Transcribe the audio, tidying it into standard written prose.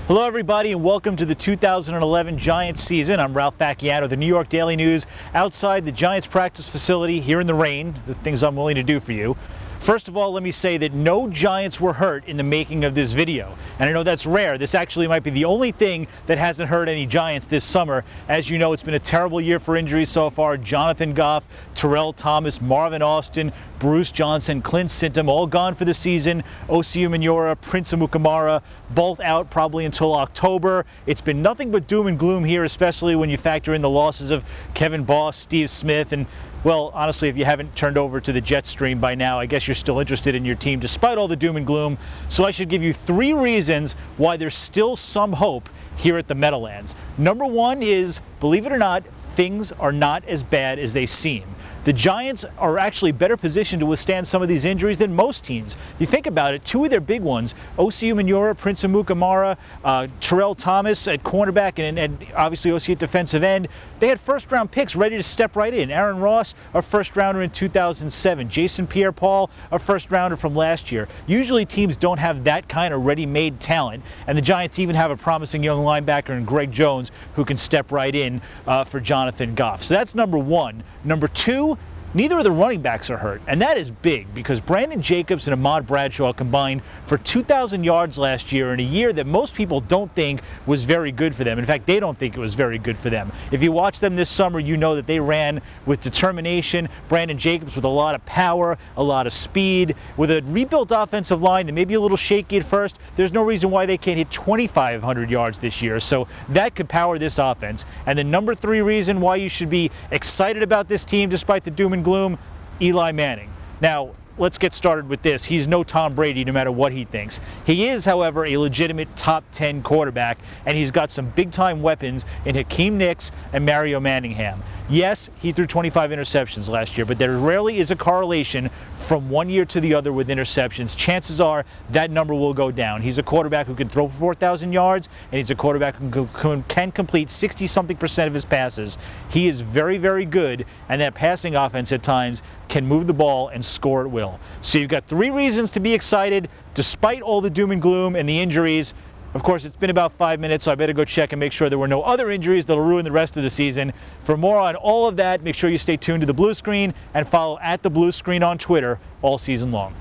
Hello everybody and welcome to the 2011 Giants season. I'm Ralph Vacchiano, the New York Daily News, outside the Giants practice facility here in the rain, the things I'm willing to do for you. First of all, let me say that no Giants were hurt in the making of this video. And I know that's rare. This actually might be the only thing that hasn't hurt any Giants this summer. As you know, it's been a terrible year for injuries so far. Jonathan Goff, Terrell Thomas, Marvin Austin, Bruce Johnson, Clint Sintom, all gone for the season. Osi Umenyiora, Prince Amukamara, both out probably until October. It's been nothing but doom and gloom here, especially when you factor in the losses of Kevin Boss, Steve Smith, and well, honestly, if you haven't turned over to the Jet stream by now, I guess you're still interested in your team despite all the doom and gloom. So I should give you 3 reasons why there's still some hope here at the Meadowlands. Number 1 is, believe it or not, things are not as bad as they seem. The Giants are actually better positioned to withstand some of these injuries than most teams. You think about it, 2 of their big ones, Osi Umenyiora, Prince Amukamara, Terrell Thomas at cornerback, and obviously Osi at defensive end, they had first-round picks ready to step right in. Aaron Ross, a first-rounder in 2007. Jason Pierre-Paul, a first-rounder from last year. Usually teams don't have that kind of ready-made talent, and the Giants even have a promising young linebacker in Greg Jones who can step right in for Jonathan Goff. So that's number 1. Number 2, neither of the running backs are hurt, and that is big because Brandon Jacobs and Ahmad Bradshaw combined for 2,000 yards last year in a year that most people don't think was very good for them. In fact, they don't think it was very good for them. If you watch them this summer, you know that they ran with determination. Brandon Jacobs with a lot of power, a lot of speed. With a rebuilt offensive line that may be a little shaky at first, there's no reason why they can't hit 2,500 yards this year. So that could power this offense. And the number 3 reason why you should be excited about this team despite the doom and gloom, Eli Manning. Now, let's get started with this. He's no Tom Brady no matter what he thinks. He is, however, a legitimate top 10 quarterback, and he's got some big-time weapons in Hakeem Nicks and Mario Manningham. Yes, he threw 25 interceptions last year, but there rarely is a correlation from one year to the other with interceptions. Chances are that number will go down. He's a quarterback who can throw for 4,000 yards, and he's a quarterback who can complete 60-something% of his passes. He is very, very good, and that passing offense at times can move the ball and score at will. So you've got 3 reasons to be excited despite all the doom and gloom and the injuries. Of course, it's been about 5 minutes, so I better go check and make sure there were no other injuries that'll ruin the rest of the season. For more on all of that, make sure you stay tuned to The Blue Screen and follow @TheBlueScreen on Twitter all season long.